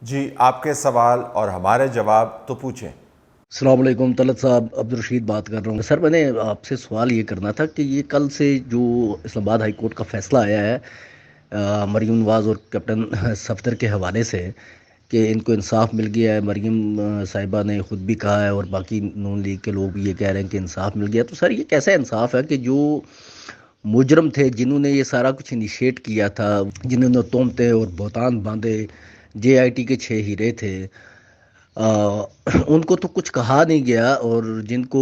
جی آپ کے سوال اور ہمارے جواب تو پوچھیں۔ السلام علیکم طلعت صاحب، عبدالرشید بات کر رہا ہوں سر۔ میں نے آپ سے سوال یہ کرنا تھا کہ یہ کل سے جو اسلام آباد ہائی کورٹ کا فیصلہ آیا ہے مریم نواز اور کیپٹن صفدر کے حوالے سے کہ ان کو انصاف مل گیا ہے، مریم صاحبہ نے خود بھی کہا ہے اور باقی نون لیگ کے لوگ بھی یہ کہہ رہے ہیں کہ انصاف مل گیا، تو سر یہ کیسا انصاف ہے کہ جو مجرم تھے، جنہوں نے یہ سارا کچھ انیشیٹ کیا تھا، جنہوں نے تہمتیں اور بہتان باندھے، جے آئی ٹی کے 6 ہیرے تھے، آ، ان کو تو کچھ کہا نہیں گیا، اور جن کو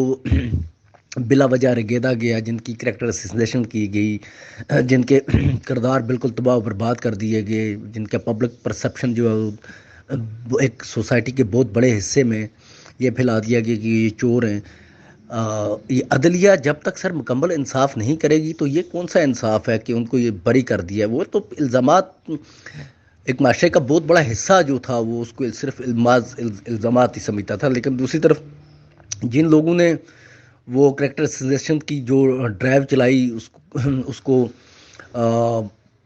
بلا وجہ رگیدا گیا، جن کی کریکٹر اسیسنیشن کی گئی، جن کے کردار بالکل تباہ و برباد کر دیے گئے، جن کا پبلک پرسپشن جو ہے وہ ایک سوسائٹی کے بہت بڑے حصے میں یہ پھیلا دیا گیا کہ یہ چور ہیں۔ یہ عدلیہ جب تک سر مکمل انصاف نہیں کرے گی تو یہ کون سا انصاف ہے کہ ان کو یہ بری کر دیا؟ وہ تو الزامات، ایک معاشرے کا بہت بڑا حصہ جو تھا وہ اس کو صرف الزامات ہی سمجھتا تھا، لیکن دوسری طرف جن لوگوں نے وہ کریکٹر سلیکشن کی جو ڈرائیو چلائی، اس کو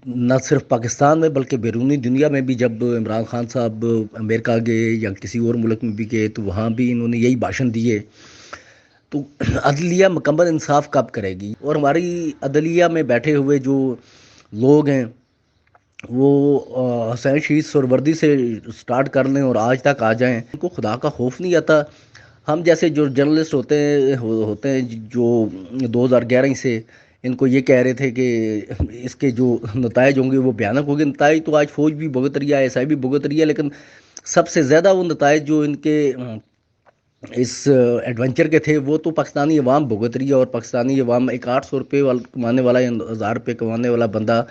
نہ صرف پاکستان میں بلکہ بیرونی دنیا میں بھی، جب عمران خان صاحب امریکہ گئے یا کسی اور ملک میں بھی گئے تو وہاں بھی انہوں نے یہی بھاشن دیے، تو عدلیہ مکمل انصاف کب کرے گی؟ اور ہماری عدلیہ میں بیٹھے ہوئے جو لوگ ہیں وہ حسین شہید سہروردی سے سٹارٹ کر لیں اور آج تک آ جائیں، ان کو خدا کا خوف نہیں آتا؟ ہم جیسے جو جرنلسٹ ہوتے ہیں جو 2011 سے ان کو یہ کہہ رہے تھے کہ اس کے جو نتائج ہوں گے وہ بھیانک ہوں گے، نتائج تو آج فوج بھی بھگت رہی ہے، ایس آئی بھی بھگت رہی ہے، لیکن سب سے زیادہ وہ نتائج جو ان کے اس ایڈونچر کے تھے وہ تو پاکستانی عوام بھگت رہی ہے، اور پاکستانی عوام ایک 800 روپے کمانے والا یا 1000 روپے کمانے والا بندہ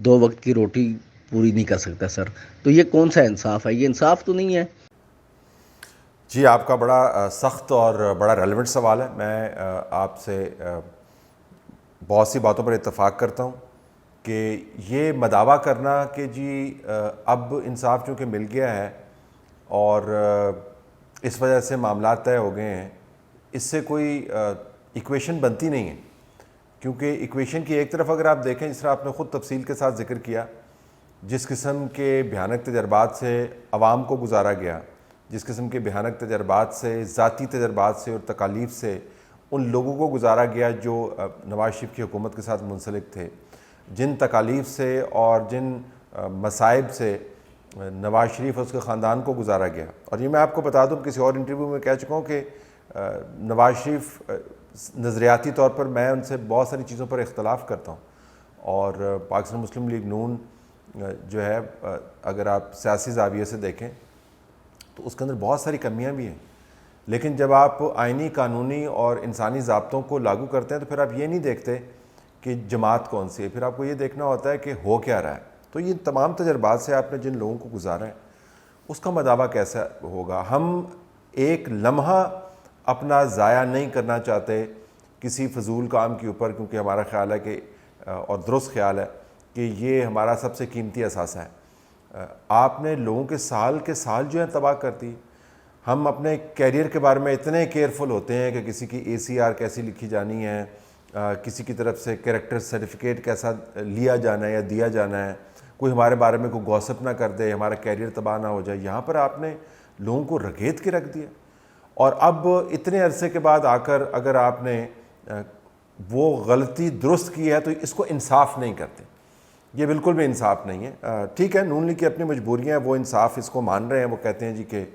2 وقت کی روٹی پوری نہیں کر سکتا سر۔ تو یہ کون سا انصاف ہے؟ یہ انصاف تو نہیں ہے۔ جی آپ کا بڑا سخت اور بڑا ریلیونٹ سوال ہے۔ میں آپ سے بہت سی باتوں پر اتفاق کرتا ہوں کہ یہ مداوا کرنا کہ جی اب انصاف چونکہ مل گیا ہے اور اس وجہ سے معاملات طے ہو گئے ہیں، اس سے کوئی ایکویشن بنتی نہیں ہے، کیونکہ ایکویشن کی ایک طرف اگر آپ دیکھیں، جس طرح آپ نے خود تفصیل کے ساتھ ذکر کیا، جس قسم کے بھیانک تجربات سے عوام کو گزارا گیا، جس قسم کے بھیانک تجربات سے، ذاتی تجربات سے اور تکالیف سے ان لوگوں کو گزارا گیا جو نواز شریف کی حکومت کے ساتھ منسلک تھے، جن تکالیف سے اور جن مصائب سے نواز شریف اور اس کے خاندان کو گزارا گیا۔ اور یہ میں آپ کو بتا دوں، کسی اور انٹرویو میں کہہ چکا ہوں کہ نواز شریف نظریاتی طور پر میں ان سے بہت ساری چیزوں پر اختلاف کرتا ہوں، اور پاکستان مسلم لیگ نون جو ہے اگر آپ سیاسی زاویے سے دیکھیں تو اس کے اندر بہت ساری کمیاں بھی ہیں، لیکن جب آپ آئینی، قانونی اور انسانی ضابطوں کو لاگو کرتے ہیں تو پھر آپ یہ نہیں دیکھتے کہ جماعت کون سی ہے، پھر آپ کو یہ دیکھنا ہوتا ہے کہ ہو کیا رہا ہے۔ تو یہ تمام تجربات سے آپ نے جن لوگوں کو گزارا ہے اس کا مداوا کیسا ہوگا؟ ہم ایک لمحہ اپنا ضائع نہیں کرنا چاہتے کسی فضول کام کے اوپر، کیونکہ ہمارا خیال ہے کہ اور درست خیال ہے کہ یہ ہمارا سب سے قیمتی اثاثہ ہے۔ آپ نے لوگوں کے سال جو ہیں تباہ کر دی۔ ہم اپنے کیریئر کے بارے میں اتنے کیئرفل ہوتے ہیں کہ کسی کی اے سی آر کیسی لکھی جانی ہے، کسی کی طرف سے کریکٹر سرٹیفکیٹ کیسا لیا جانا ہے یا دیا جانا ہے، کوئی ہمارے بارے میں کوئی گوسپ نہ کر دے، ہمارا کیریئر تباہ نہ ہو جائے۔ یہاں پر آپ نے لوگوں کو رگید کے رکھ دیا، اور اب اتنے عرصے کے بعد آ کر اگر آپ نے وہ غلطی درست کی ہے تو اس کو انصاف نہیں کرتے۔ یہ بالکل بھی انصاف نہیں ہے۔ ٹھیک ہے، نون لیگ کی اپنی مجبوریاں ہیں، وہ انصاف اس کو مان رہے ہیں، وہ کہتے ہیں جی کہ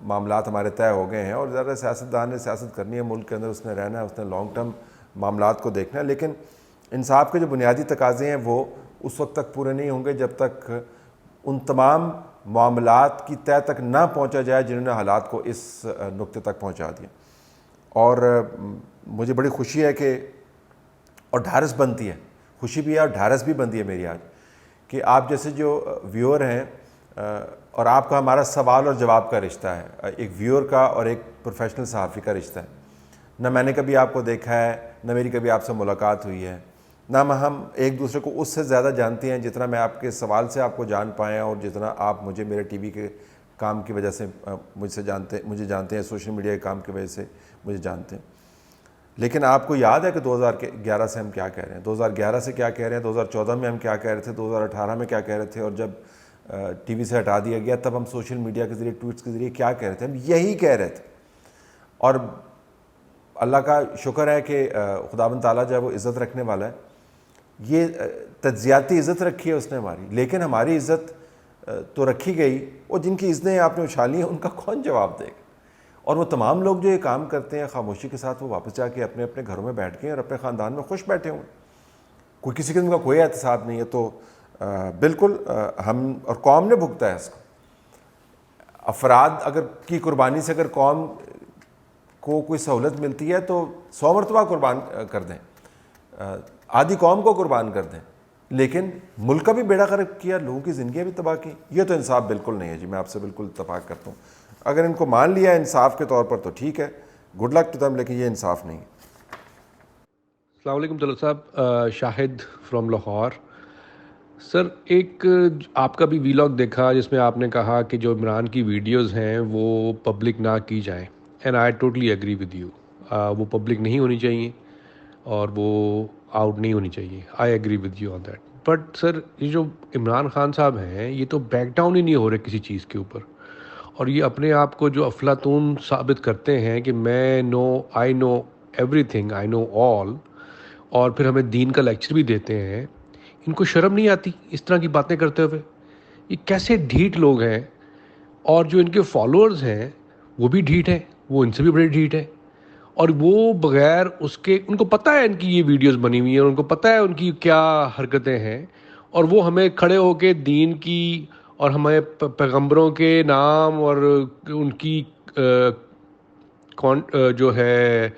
معاملات ہمارے طے ہو گئے ہیں، اور زیادہ سیاستدان نے سیاست کرنی ہے، ملک کے اندر اس نے رہنا ہے، اس نے لانگ ٹرم معاملات کو دیکھنا ہے، لیکن انصاف کے جو بنیادی تقاضے ہیں وہ اس وقت تک پورے نہیں ہوں گے جب تک ان تمام معاملات کی طے تک نہ پہنچا جائے جنہوں نے حالات کو اس نقطے تک پہنچا دیا۔ اور مجھے بڑی خوشی ہے کہ، اور ڈھارس بنتی ہے، خوشی بھی ہے اور ڈھارس بھی بنتی ہے میری آج، کہ آپ جیسے جو ویور ہیں اور آپ کا ہمارا سوال اور جواب کا رشتہ ہے، ایک ویور کا اور ایک پروفیشنل صحافی کا رشتہ ہے۔ نہ میں نے کبھی آپ کو دیکھا ہے، نہ میری کبھی آپ سے ملاقات ہوئی ہے، نہ ہم ایک دوسرے کو اس سے زیادہ جانتے ہیں جتنا میں آپ کے سوال سے آپ کو جان پایا، اور جتنا آپ مجھے میرے ٹی وی کے کام کی وجہ سے مجھے جانتے ہیں، سوشل میڈیا کے کام کی وجہ سے مجھے جانتے ہیں۔ لیکن آپ کو یاد ہے کہ 2011 سے ہم کیا کہہ رہے ہیں، 2011 سے کیا کہہ رہے ہیں، 2014 میں ہم کیا کہہ رہے تھے، 2018 میں کیا کہہ رہے تھے، اور جب ٹی وی سے ہٹا دیا گیا، تب ہم سوشل میڈیا کے ذریعے ٹویٹس کے ذریعے کیا کہہ رہے تھے؟ ہم یہی کہہ رہے تھے. اور اللہ کا شکر ہے کہ خداوند تعالیٰ جو ہے وہ عزت رکھنے والا ہے. یہ تجزیاتی عزت رکھی ہے اس نے ہماری، لیکن ہماری عزت تو رکھی گئی، اور جن کی عزتیں آپ نے اچھالی ہیں ان کا کون جواب دے گا؟ اور وہ تمام لوگ جو یہ کام کرتے ہیں خاموشی کے ساتھ، وہ واپس جا کے اپنے اپنے گھروں میں بیٹھ گئے اور اپنے خاندان میں خوش بیٹھے ہوئے، کوئی کسی قسم کا کوئی احتساب نہیں ہے. تو بالکل ہم اور قوم نے بھگتا ہے اس کو. افراد اگر کی قربانی سے اگر قوم کو کوئی سہولت ملتی ہے تو 100 مرتبہ قربان کر دیں، آدھی قوم کو قربان کر دیں، لیکن ملک کا بھی بیڑا غرق کیا، لوگوں کی زندگیاں بھی تباہ کی. یہ تو انصاف بالکل نہیں ہے جی. میں آپ سے بالکل اتفاق کرتا ہوں. اگر ان کو مان لیا انصاف کے طور پر تو ٹھیک ہے، گڈ لک ٹو دم، لیکن یہ انصاف نہیں ہے. السلام علیکم طلعت صاحب. شاہد فرام لاہور. سر ایک آپ کا بھی ویلاگ دیکھا جس میں آپ نے کہا کہ جو عمران کی ویڈیوز ہیں وہ پبلک نہ کی جائیں، and I totally agree with you. وہ پبلک نہیں ہونی چاہیے اور وہ آؤٹ نہیں ہونی چاہیے. I agree with you on that. But sir یہ جو عمران خان صاحب ہیں یہ تو بیک ڈاؤن ہی نہیں ہو رہے کسی چیز کے اوپر، اور یہ اپنے آپ کو جو افلاطون ثابت کرتے ہیں کہ میں آئی نو ایوری تھنگ، آئی نو آل، اور پھر ہمیں دین کا لیکچر بھی دیتے ہیں. ان کو شرم نہیں آتی اس طرح کی باتیں کرتے ہوئے؟ یہ کیسے ڈھیٹ لوگ ہیں. اور جو ان کے فالوورز ہیں وہ بھی ڈھیٹ ہیں، وہ ان سے بھی بڑے ڈھیٹ ہیں. اور وہ بغیر اس کے، ان کو پتہ ہے ان کی یہ ویڈیوز بنی ہوئی ہیں، ان کو پتہ ہے ان کی کیا حرکتیں ہیں، اور وہ ہمیں کھڑے ہو کے دین کی اور ہمیں پیغمبروں کے نام اور ان کی جو ہے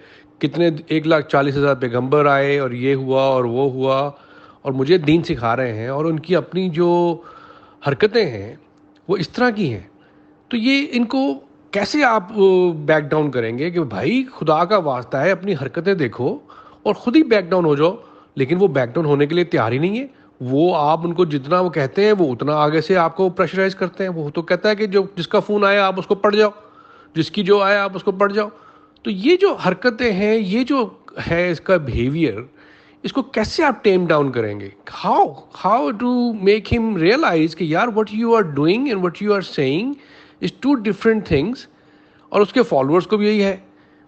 کتنے 1,40,000 پیغمبر آئے اور یہ ہوا اور وہ ہوا اور مجھے دین سکھا رہے ہیں، اور ان کی اپنی جو حرکتیں ہیں وہ اس طرح کی ہیں. تو یہ ان کو کیسے آپ بیک ڈاؤن کریں گے کہ بھائی خدا کا واسطہ ہے اپنی حرکتیں دیکھو اور خود ہی بیک ڈاؤن ہو جاؤ؟ لیکن وہ بیک ڈاؤن ہونے کے لیے تیار ہی نہیں ہے. وہ آپ ان کو جتنا وہ کہتے ہیں وہ اتنا آگے سے آپ کو پریشرائز کرتے ہیں. وہ تو کہتا ہے کہ جو جس کا فون آیا آپ اس کو پڑھ جاؤ، جس کی جو آیا آپ اس کو پڑھ جاؤ. تو یہ جو حرکتیں ہیں، یہ جو ہے اس کا بیہیویئر، اس کو کیسے آپ ٹیم ڈاؤن کریں گے؟ ہاؤ ٹو میک ہم ریئلائز کہ یار what you are doing and what you are seeing is two different things. اور اس کے فالوورس کو بھی یہی ہے.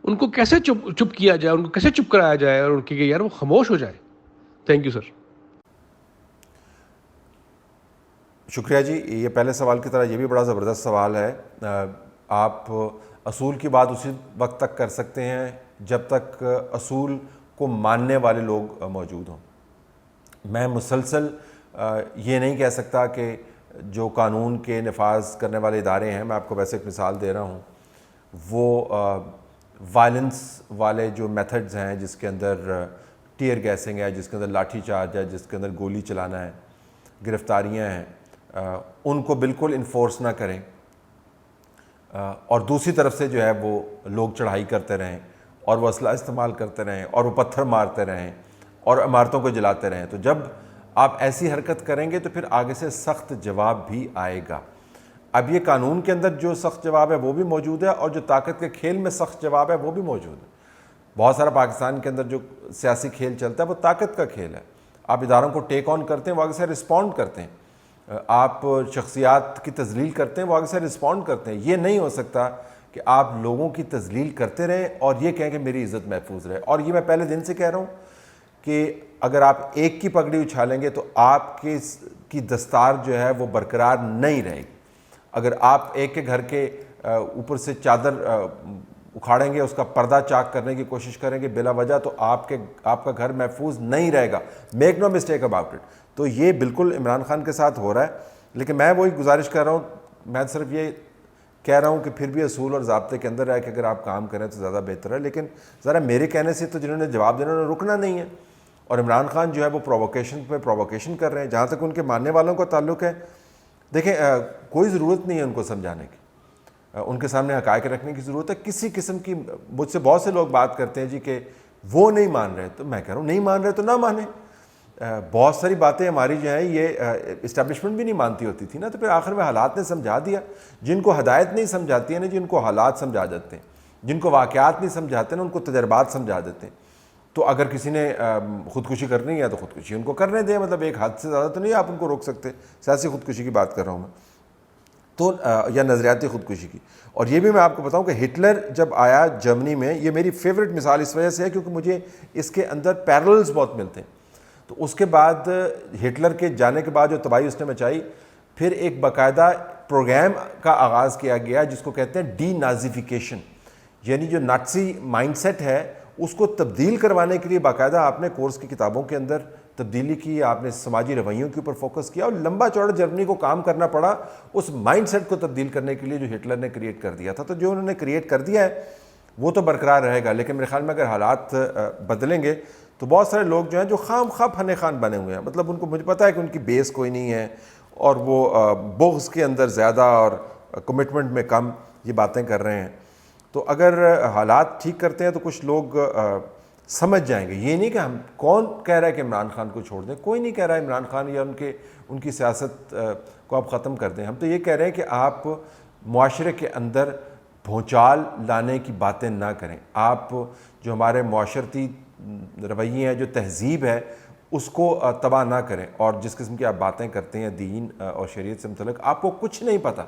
ان کو کیسے چپ کیا جائے، ان کو کیسے چپ کرایا جائے اور ان کی کہ یار وہ خاموش ہو جائے. Thank you sir. شکریہ جی. یہ پہلے سوال کی طرح یہ بھی بڑا زبردست سوال ہے. آپ اصول کی بات اسی وقت تک کر سکتے ہیں جب تک اصول کو ماننے والے لوگ موجود ہوں. میں مسلسل یہ نہیں کہہ سکتا کہ جو قانون کے نفاذ کرنے والے ادارے ہیں، میں آپ کو ویسے ایک مثال دے رہا ہوں، وہ وائلنس والے جو میتھڈز ہیں، جس کے اندر ٹیئر گیسنگ ہے، جس کے اندر لاٹھی چارج ہے، جس کے اندر گولی چلانا ہے، گرفتاریاں ہیں، ان کو بالکل انفورس نہ کریں، اور دوسری طرف سے جو ہے وہ لوگ چڑھائی کرتے رہیں اور وہ اسلحہ استعمال کرتے رہیں اور وہ پتھر مارتے رہیں اور عمارتوں کو جلاتے رہیں. تو جب آپ ایسی حرکت کریں گے تو پھر آگے سے سخت جواب بھی آئے گا. اب یہ قانون کے اندر جو سخت جواب ہے وہ بھی موجود ہے، اور جو طاقت کے کھیل میں سخت جواب ہے وہ بھی موجود ہے. بہت سارا پاکستان کے اندر جو سیاسی کھیل چلتا ہے وہ طاقت کا کھیل ہے. آپ اداروں کو ٹیک آن کرتے ہیں، وہ آگے سے رسپونڈ کرتے ہیں. آپ شخصیات کی تذلیل کرتے ہیں، وہ آگے سے رسپونڈ کرتے ہیں. یہ نہیں ہو سکتا کہ آپ لوگوں کی تذلیل کرتے رہیں اور یہ کہیں کہ میری عزت محفوظ رہے. اور یہ میں پہلے دن سے کہہ رہا ہوں کہ اگر آپ ایک کی پگڑی اچھالیں گے تو آپ کی دستار جو ہے وہ برقرار نہیں رہے گی. اگر آپ ایک کے گھر کے اوپر سے چادر اکھاڑیں گے، اس کا پردہ چاک کرنے کی کوشش کریں گے بلا وجہ، تو آپ کا گھر محفوظ نہیں رہے گا. Make no mistake about it. تو یہ بالکل عمران خان کے ساتھ ہو رہا ہے. لیکن میں وہی گزارش کر رہا ہوں، میں صرف یہ کہہ رہا ہوں کہ پھر بھی اصول اور ضابطے کے اندر رہ کہ اگر آپ کام کریں تو زیادہ بہتر ہے. لیکن ذرا میرے کہنے سے تو جنہوں نے جواب دینا انہوں نے رکنا نہیں ہے. اور عمران خان جو ہے وہ پروووکیشن پہ پروووکیشن کر رہے ہیں. جہاں تک ان کے ماننے والوں کا تعلق ہے، دیکھیں کوئی ضرورت نہیں ہے ان کو سمجھانے کی، ان کے سامنے حقائق رکھنے کی ضرورت ہے. کسی قسم کی، مجھ سے بہت سے لوگ بات کرتے ہیں جی کہ وہ نہیں مان رہے، تو میں کہہ رہا ہوں نہیں مان رہے تو نہ مانیں. بہت ساری باتیں ہماری جو ہیں یہ اسٹیبلشمنٹ بھی نہیں مانتی ہوتی تھی نا، تو پھر آخر میں حالات نے سمجھا دیا. جن کو ہدایت نہیں سمجھاتی ہے نا، جن کو حالات سمجھا دیتے ہیں، جن کو واقعات نہیں سمجھاتے نا ان کو تجربات سمجھا دیتے ہیں. تو اگر کسی نے خودکشی کرنی ہے تو خودکشی ان کو کرنے دیں، مطلب ایک حد سے زیادہ تو نہیں آپ ان کو روک سکتے. سیاسی خودکشی کی بات کر رہا ہوں میں تو، یا نظریاتی خودکشی کی. اور یہ بھی میں آپ کو بتاؤں کہ ہٹلر جب آیا جرمنی میں، یہ میری فیوریٹ مثال اس وجہ سے ہے کیونکہ مجھے اس کے اندر پیرللز بہت ملتے ہیں. تو اس کے بعد ہٹلر کے جانے کے بعد جو تباہی اس نے مچائی، پھر ایک باقاعدہ پروگرام کا آغاز کیا گیا جس کو کہتے ہیں ڈی نازیفیکیشن، یعنی جو نازی مائنڈ سیٹ ہے اس کو تبدیل کروانے کے لیے باقاعدہ آپ نے کورس کی کتابوں کے اندر تبدیلی کی، آپ نے سماجی رویوں کے اوپر فوکس کیا، اور لمبا چوڑا جرمنی کو کام کرنا پڑا اس مائنڈ سیٹ کو تبدیل کرنے کے لیے جو ہٹلر نے کریٹ کر دیا تھا. تو جو انہوں نے کریٹ کر دیا ہے وہ تو برقرار رہے گا، لیکن میرے خیال میں اگر حالات بدلیں گے تو بہت سارے لوگ جو ہیں جو خام خواہ پھنے خان بنے ہوئے ہیں، مطلب ان کو، مجھے پتہ ہے کہ ان کی بیس کوئی نہیں ہے اور وہ بغض کے اندر زیادہ اور کمٹمنٹ میں کم یہ باتیں کر رہے ہیں. تو اگر حالات ٹھیک کرتے ہیں تو کچھ لوگ سمجھ جائیں گے. یہ نہیں کہ ہم، کون کہہ رہا ہے کہ عمران خان کو چھوڑ دیں، کوئی نہیں کہہ رہا ہے عمران خان یا ان کی سیاست کو آپ ختم کر دیں. ہم تو یہ کہہ رہے ہیں کہ آپ معاشرے کے اندر بھونچال لانے کی باتیں نہ کریں. آپ جو ہمارے معاشرتی رویے ہیں، جو تہذیب ہے، اس کو تباہ نہ کریں. اور جس قسم کی آپ باتیں کرتے ہیں دین اور شریعت سے متعلق، آپ کو کچھ نہیں پتہ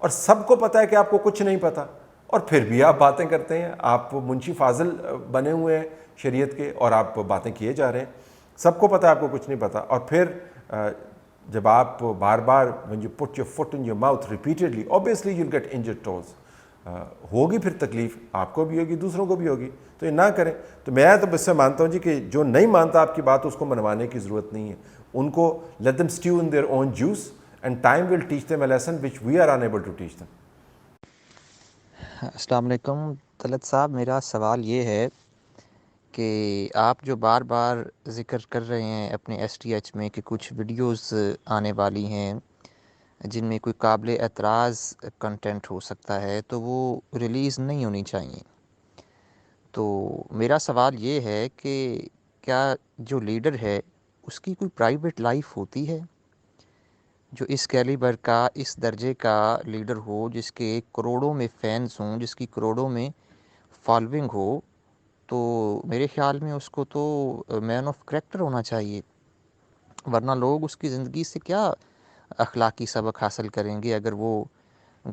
اور سب کو پتہ ہے کہ آپ کو کچھ نہیں پتہ، اور پھر بھی آپ باتیں کرتے ہیں. آپ منشی فاضل بنے ہوئے ہیں شریعت کے اور آپ باتیں کیے جا رہے ہیں. سب کو پتہ ہے آپ کو کچھ نہیں پتہ. اور پھر جب آپ بار بار when you put your foot in your mouth repeatedly, obviously you'll get injured toes. ہوگی پھر تکلیف، آپ کو بھی ہوگی، دوسروں کو بھی ہوگی. تو یہ نہ کریں. تو میں تو اس سے مانتا ہوں جی کہ جو نہیں مانتا آپ کی بات اس کو منوانے کی ضرورت نہیں ہے. ان کو let them stew in their own juice and time will teach them a lesson which we are unable to teach them. السلام علیکم طلعت صاحب، میرا سوال یہ ہے کہ آپ جو بار بار ذکر کر رہے ہیں اپنے ایس ٹی ایچ میں کہ کچھ ویڈیوز آنے والی ہیں جن میں کوئی قابل اعتراض کنٹینٹ ہو سکتا ہے تو وہ ریلیز نہیں ہونی چاہیے. تو میرا سوال یہ ہے کہ کیا جو لیڈر ہے اس کی کوئی پرائیویٹ لائف ہوتی ہے؟ جو اس کیلیبر کا، اس درجے کا لیڈر ہو، جس کے کروڑوں میں فینس ہوں، جس کی کروڑوں میں فالوئنگ ہو، تو میرے خیال میں اس کو تو مین آف کریکٹر ہونا چاہیے، ورنہ لوگ اس کی زندگی سے کیا اخلاقی سبق حاصل کریں گے اگر وہ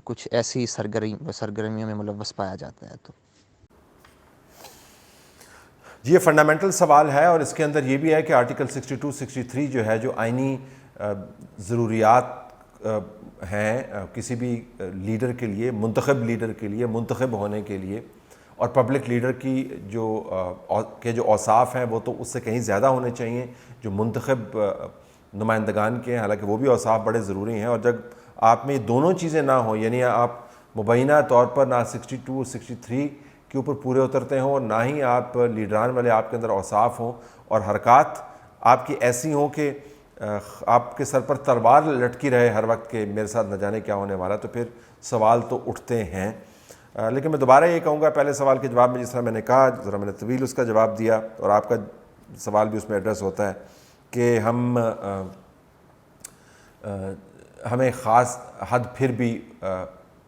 کچھ ایسی سرگرمیوں میں ملوث پایا جاتا ہے. تو جی یہ فنڈامنٹل سوال ہے، اور اس کے اندر یہ بھی ہے کہ آرٹیکل 62 63 جو ہے، جو آئینی ضروریات ہیں کسی بھی لیڈر کے لیے، منتخب لیڈر کے لیے، منتخب ہونے کے لیے، اور پبلک لیڈر کی جو اوصاف ہیں وہ تو اس سے کہیں زیادہ ہونے چاہیے جو منتخب نمائندگان کے ہیں. حالانکہ وہ بھی اوصاف بڑے ضروری ہیں، اور جب آپ میں یہ دونوں چیزیں نہ ہوں، یعنی آپ مبینہ طور پر نہ 62 63 کے اوپر پورے اترتے ہوں، اور نہ ہی آپ لیڈران والے آپ کے اندر اوصاف ہوں، اور حرکات آپ کی ایسی ہوں کہ آپ کے سر پر تلوار لٹکی رہے ہر وقت کہ میرے ساتھ نہ جانے کیا ہونے والا، تو پھر سوال تو اٹھتے ہیں. لیکن میں دوبارہ یہ کہوں گا، پہلے سوال کے جواب میں جس طرح میں نے کہا، ذرا میں نے طویل اس کا جواب دیا، اور آپ کا سوال بھی اس میں ایڈریس ہوتا ہے کہ ہمیں خاص حد پھر بھی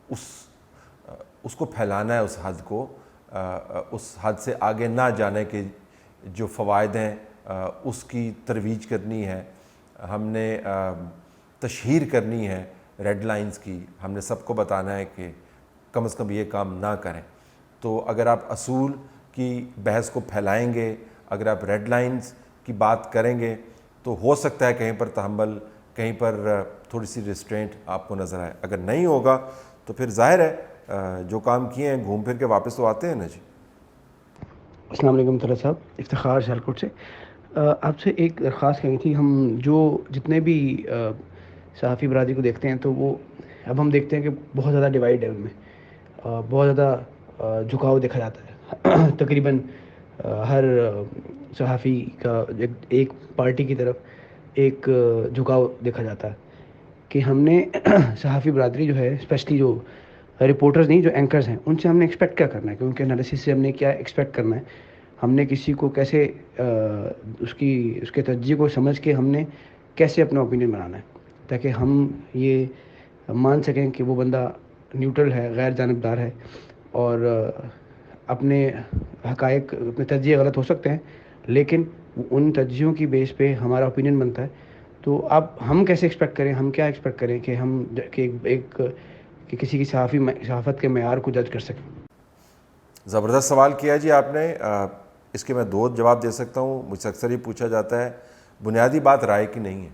اس کو پھیلانا ہے، اس حد کو، اس حد سے آگے نہ جانے کے جو فوائد ہیں اس کی ترویج کرنی ہے. ہم نے تشہیر کرنی ہے ریڈ لائنز کی. ہم نے سب کو بتانا ہے کہ کم از کم یہ کام نہ کریں. تو اگر آپ اصول کی بحث کو پھیلائیں گے، اگر آپ ریڈ لائنز کی بات کریں گے، تو ہو سکتا ہے کہیں پر تحمل، کہیں پر تھوڑی سی ریسٹرینٹ آپ کو نظر آئے. اگر نہیں ہوگا تو پھر ظاہر ہے جو کام کیے ہیں گھوم پھر کے واپس تو آتے ہیں نا. جی السلام علیکم طلعت صاحب، افتخار سیالکوٹ سے. آپ سے ایک درخواست کرنی تھی. ہم جتنے بھی صحافی برادری کو دیکھتے ہیں تو وہ اب ہم دیکھتے ہیں کہ بہت زیادہ ڈیوائڈ ہے ان میں، بہت زیادہ جھکاؤ دیکھا جاتا ہے. تقریباً ہر صحافی کا ایک پارٹی کی طرف ایک جھکاؤ دیکھا جاتا ہے کہ ہم نے صحافی برادری جو ہے، اسپیشلی جو رپورٹرز نہیں، جو اینکرز ہیں، ان سے ہم نے ایکسپیکٹ کیا کرنا ہے، کہ ان کے انالیسس سے ہم نے کیا ایکسپیکٹ کرنا ہے. ہم نے کسی کو کیسے اس کے تجزیے کو سمجھ کے ہم نے کیسے اپنا اوپینین بنانا ہے، تاکہ ہم یہ مان سکیں کہ وہ بندہ نیوٹرل ہے، غیر جانبدار ہے. اور اپنے حقائق اپنے تجزیے غلط ہو سکتے ہیں، لیکن ان تجزیوں کی بیس پہ ہمارا اوپینین بنتا ہے. تو اب ہم کیسے ایکسپیکٹ کریں، ہم کیا ایکسپیکٹ کریں کہ ہم کہ کسی کی صحافت کے معیار کو جج کر سکیں؟ زبردست سوال کیا جی آپ نے. اس کے میں 2 جواب دے سکتا ہوں. مجھ سے اکثر ہی پوچھا جاتا ہے. بنیادی بات رائے کی نہیں ہے.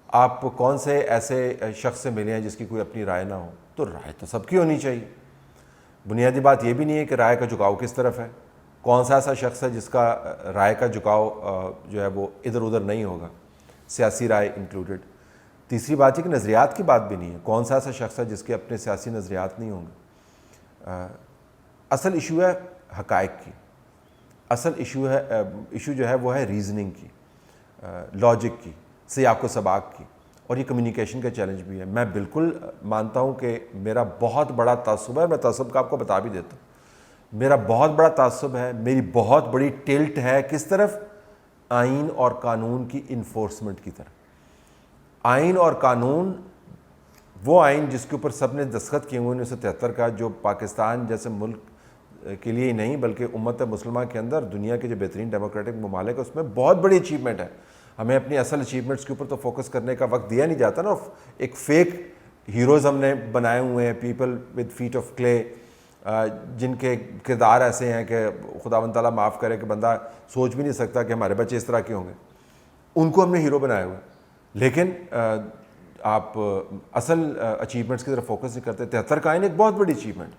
آپ کون سے ایسے شخص سے ملے ہیں جس کی کوئی اپنی رائے نہ ہو؟ تو رائے تو سب کی ہونی چاہیے. بنیادی بات یہ بھی نہیں ہے کہ رائے کا جھکاؤ کس طرف ہے. کون سا ایسا شخص ہے جس کا رائے کا جھکاؤ جو ہے وہ ادھر ادھر نہیں ہوگا، سیاسی رائے انکلوڈڈ. تیسری بات یہ کہ نظریات کی بات بھی نہیں ہے. کون سا ایسا شخص ہے جس کے اپنے سیاسی نظریات نہیں ہوں گے. اصل ایشو ہے حقائق کی. اصل ایشو جو ہے وہ ہے ریزننگ کی، لاجک کی، سیاق و سباق کی. اور یہ کمیونیکیشن کا چیلنج بھی ہے. میں بالکل مانتا ہوں کہ میرا بہت بڑا تعصب ہے. میں تعصب کا آپ کو بتا بھی دیتا ہوں. میرا بہت بڑا تعصب ہے، میری بہت بڑی ٹلٹ ہے کس طرف؟ آئین اور قانون کی انفورسمنٹ کی طرف. آئین اور قانون، وہ آئین جس کے اوپر سب نے دستخط کیے ہوئے 1973 کا، جو پاکستان جیسے ملک کے لیے ہی نہیں بلکہ امت مسلمہ کے اندر دنیا کے جو بہترین ڈیموکریٹک ممالک ہے اس میں بہت بڑی اچیومنٹ ہے. ہمیں اپنی اصل اچیومنٹس کے اوپر تو فوکس کرنے کا وقت دیا نہیں جاتا نا. ایک فیک ہیروز ہم نے بنائے ہوئے ہیں، people with feet of clay, جن کے کردار ایسے ہیں کہ خداوند تعالیٰ معاف کرے کہ بندہ سوچ بھی نہیں سکتا کہ ہمارے بچے اس طرح کے ہوں گے. ان کو ہم نے ہیرو بنائے ہوئے. لیکن آپ اصل اچیومنٹس کی طرف فوکس نہیں کرتے. 73 کا آئین ایک بہت بڑی اچیومنٹ.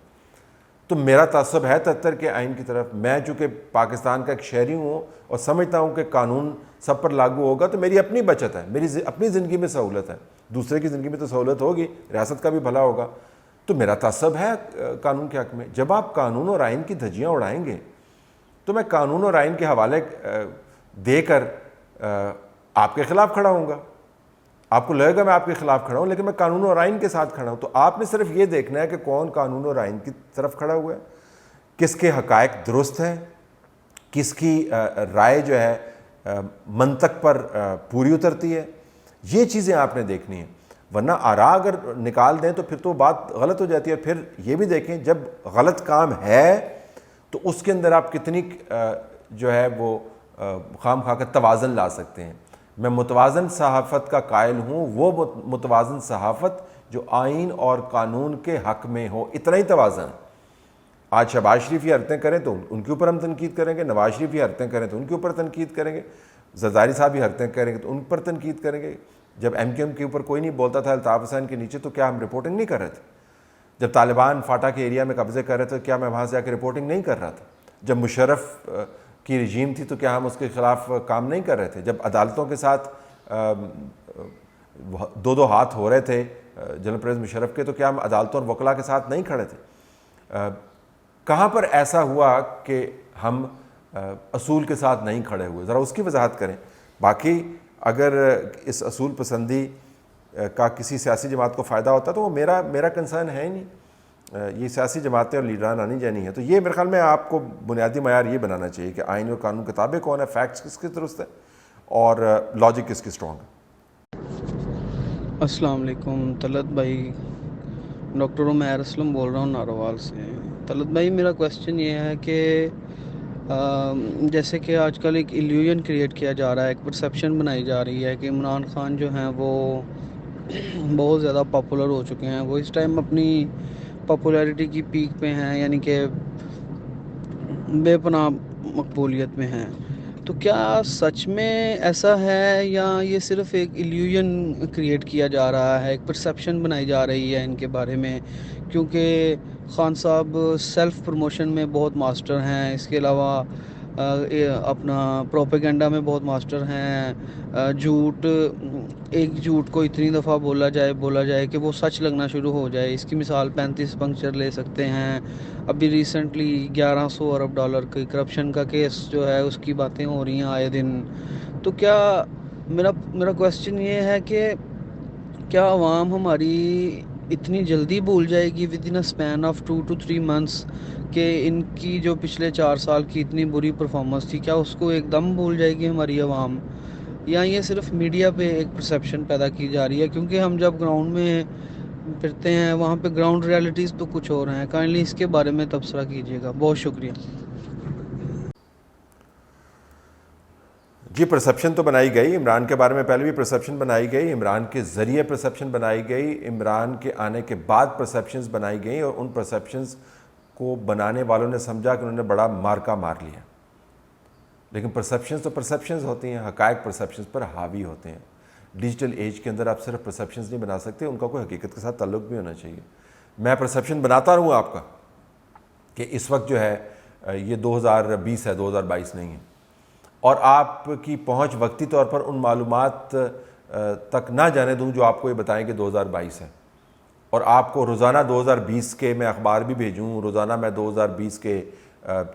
تو میرا تعصب ہے 73 کے آئین کی طرف. میں چونکہ پاکستان کا ایک شہری ہوں اور سمجھتا ہوں کہ قانون سب پر لاگو ہوگا تو میری اپنی بچت ہے، میری اپنی زندگی میں سہولت ہے. دوسرے کی زندگی میں تو سہولت ہوگی، ریاست کا بھی بھلا ہوگا. تو میرا تعصب ہے قانون کے حق میں. جب آپ قانون اور آئین کی دھجیاں اڑائیں گے تو میں قانون اور آئین کے حوالے دے کر آپ کے خلاف کھڑا ہوں گا. آپ کو لگے گا میں آپ کے خلاف کھڑا ہوں، لیکن میں قانون اور آئین کے ساتھ کھڑا ہوں. تو آپ نے صرف یہ دیکھنا ہے کہ کون قانون اور آئین کی طرف کھڑا ہوا ہے، کس کے حقائق درست ہیں، کس کی رائے جو ہے منطق پر پوری اترتی ہے. یہ چیزیں آپ نے دیکھنی ہیں. ورنہ آراء اگر نکال دیں تو پھر تو بات غلط ہو جاتی ہے. پھر یہ بھی دیکھیں جب غلط کام ہے تو اس کے اندر آپ کتنی جو ہے وہ خام خواہ کا توازن لا سکتے ہیں. میں متوازن صحافت کا قائل ہوں، وہ متوازن صحافت جو آئین اور قانون کے حق میں ہو. اتنا ہی توازن. آج شہباز شریف یہ حرکتیں کریں تو ان کے اوپر ہم تنقید کریں گے، نواز شریف یہ حرکتیں کریں تو ان کے اوپر تنقید کریں گے، زرداری صاحب یہ حرکتیں کریں گے تو ان پر تنقید کریں گے. جب ایم کیو ایم کے اوپر کوئی نہیں بولتا تھا الطاف حسین کے نیچے تو کیا ہم رپورٹنگ نہیں کر رہے تھے؟ جب طالبان فاٹا کے ایریا میں قبضے کر رہے تھے کیا میں وہاں سے جا کے رپورٹنگ نہیں کر رہا تھا؟ جب مشرف کی رجیم تھی تو کیا ہم اس کے خلاف کام نہیں کر رہے تھے؟ جب عدالتوں کے ساتھ 2 ہاتھ ہو رہے تھے جنرل پرویز مشرف کے تو کیا ہم عدالتوں اور وکلاء کے ساتھ نہیں کھڑے تھے؟ کہاں پر ایسا ہوا کہ ہم اصول کے ساتھ نہیں کھڑے ہوئے؟ ذرا اس کی وضاحت کریں. باقی اگر اس اصول پسندی کا کسی سیاسی جماعت کو فائدہ ہوتا تو وہ میرا کنسرن ہے ہی نہیں. یہ سیاسی جماعتیں اور لیڈران آنی جانی ہے. تو یہ میرے خیال میں آپ کو بنیادی معیار یہ بنانا چاہیے کہ آئین اور قانون کتابیں کون ہے، فیکٹس کس کے درست ہے اور لاجک کس کی اسٹرانگ ہے. السلام علیکم طلعت بھائی، ڈاکٹر عمیر اسلم بول رہا ہوں ناروال سے. طلعت بھائی میرا کویسچن یہ ہے کہ جیسے کہ آج کل ایک ایلیوژن کریٹ کیا جا رہا ہے، ایک پرسیپشن بنائی جا رہی ہے کہ عمران خان جو ہیں وہ بہت زیادہ پاپولر ہو چکے ہیں. وہ اس ٹائم اپنی پاپولیرٹی کی پیک پہ ہیں، یعنی کہ بے پناہ مقبولیت میں ہیں. تو کیا سچ میں ایسا ہے یا یہ صرف ایک ایلیوژن کریٹ کیا جا رہا ہے، ایک پرسیپشن بنائی جا رہی ہے ان کے بارے میں؟ کیونکہ خان صاحب سیلف پروموشن میں بہت ماسٹر ہیں، اس کے علاوہ اپنا پروپیگنڈا میں بہت ماسٹر ہیں. ایک جھوٹ کو اتنی دفعہ بولا جائے کہ وہ سچ لگنا شروع ہو جائے. اس کی مثال 35 پنکچر لے سکتے ہیں. ابھی ریسنٹلی 1100 ارب ڈالر کی کرپشن کا کیس جو ہے اس کی باتیں ہو رہی ہیں آئے دن. تو کیا میرا کویسچن یہ ہے کہ کیا عوام ہماری اتنی جلدی بھول جائے گی with in a span of 2 to 3 months کہ ان کی جو پچھلے 4 سال کی اتنی بری پرفارمنس تھی، کیا اس کو ایک دم بھول جائے گی ہماری عوام؟ یا یہ صرف میڈیا پہ ایک پرسیپشن پیدا کی جا رہی ہے؟ کیونکہ ہم جب گراؤنڈ میں پھرتے ہیں وہاں پہ گراؤنڈ ریالٹیز تو کچھ اور ہیں. کائنڈلی اس کے بارے میں تبصرہ کیجیے گا. بہت شکریہ. جی پرسیپشن تو بنائی گئی، عمران کے بارے میں پہلے بھی پرسیپشن بنائی گئی، عمران کے ذریعے پرسیپشن بنائی گئی، عمران کے آنے کے بعد پرسیپشنز بنائی گئیں، اور ان پرسیپشنز کو بنانے والوں نے سمجھا کہ انہوں نے بڑا مارکا مار لیا. لیکن پرسیپشنز تو پرسیپشنز ہوتی ہیں، حقائق پرسیپشنز پر حاوی ہوتے ہیں. ڈیجیٹل ایج کے اندر آپ صرف پرسیپشنز نہیں بنا سکتے، ان کا کوئی حقیقت کے ساتھ تعلق بھی ہونا چاہیے. میں پرسیپشن بناتا رہوں آپ کا کہ اس وقت جو ہے یہ 2020 ہے، 2022 نہیں ہے، اور آپ کی پہنچ وقتی طور پر ان معلومات تک نہ جانے دوں جو آپ کو یہ بتائیں کہ 2022 ہے، اور آپ کو روزانہ 2020 کے میں اخبار بھی بھیجوں، روزانہ میں 2020 کے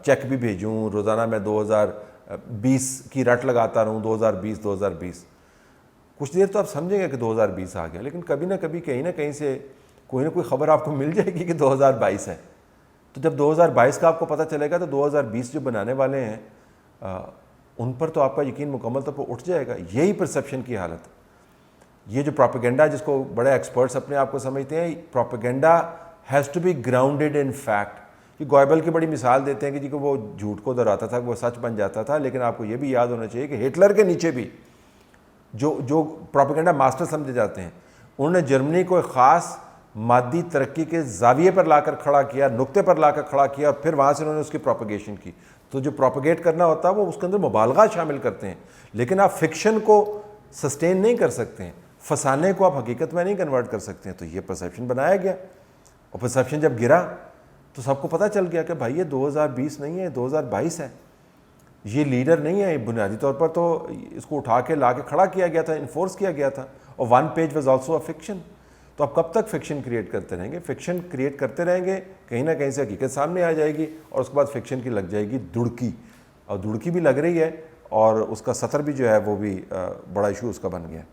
چیک بھی بھیجوں، روزانہ میں 2020 کی رٹ لگاتا رہوں، 2020. کچھ دیر تو آپ سمجھیں گے کہ 2020 آ گیا، لیکن کبھی نہ کبھی کہیں نہ کہیں سے کوئی نہ کوئی خبر آپ کو مل جائے گی کہ 2022 ہے. تو جب 2022 کا آپ کو پتہ چلے گا تو 2020 جو بنانے والے ہیں ان پر تو آپ کا یقین مکمل طور پر اٹھ جائے گا. یہی پرسیپشن کی حالت ہے. یہ جو پروپیگنڈا جس کو بڑے ایکسپرٹس اپنے آپ کو سمجھتے ہیں، propaganda has to be grounded in fact. یہ گوئبل کی بڑی مثال دیتے ہیں کہ جی کہ وہ جھوٹ کو دہراتا تھا، وہ سچ بن جاتا تھا، لیکن آپ کو یہ بھی یاد ہونا چاہیے کہ ہٹلر کے نیچے بھی جو پروپیگنڈا ماسٹر سمجھے جاتے ہیں، انہوں نے جرمنی کو ایک خاص مادی ترقی کے زاویے پر لا کر کھڑا کیا، نقطے پر لا کر کھڑا کیا، اور پھر وہاں سے انہوں نے اس کی پروپیگیشن کی. تو جو پروپیگیٹ کرنا ہوتا ہے وہ اس کے اندر مبالغہ شامل کرتے ہیں، لیکن آپ فکشن کو سسٹین نہیں کر سکتے ہیں، فسانے کو آپ حقیقت میں نہیں کنورٹ کر سکتے ہیں. تو یہ پرسیپشن بنایا گیا، اور پرسیپشن جب گرا تو سب کو پتہ چل گیا کہ بھائی یہ 2020 نہیں ہے، 2022 ہے. یہ لیڈر نہیں ہے. بنیادی طور پر تو اس کو اٹھا کے لا کے کھڑا کیا گیا تھا، انفورس کیا گیا تھا، اور 1 page was also a fiction. تو آپ کب تک فکشن کریٹ کرتے رہیں گے؟ فکشن کریٹ کرتے رہیں گے، کہیں نہ کہیں سے حقیقت سامنے آ جائے گی، اور اس کے بعد فکشن کی لگ جائے گی دڑکی، اور دڑکی بھی لگ رہی ہے، اور اس کا سطر بھی جو ہے وہ بھی بڑا ایشو اس کا بن گیا ہے.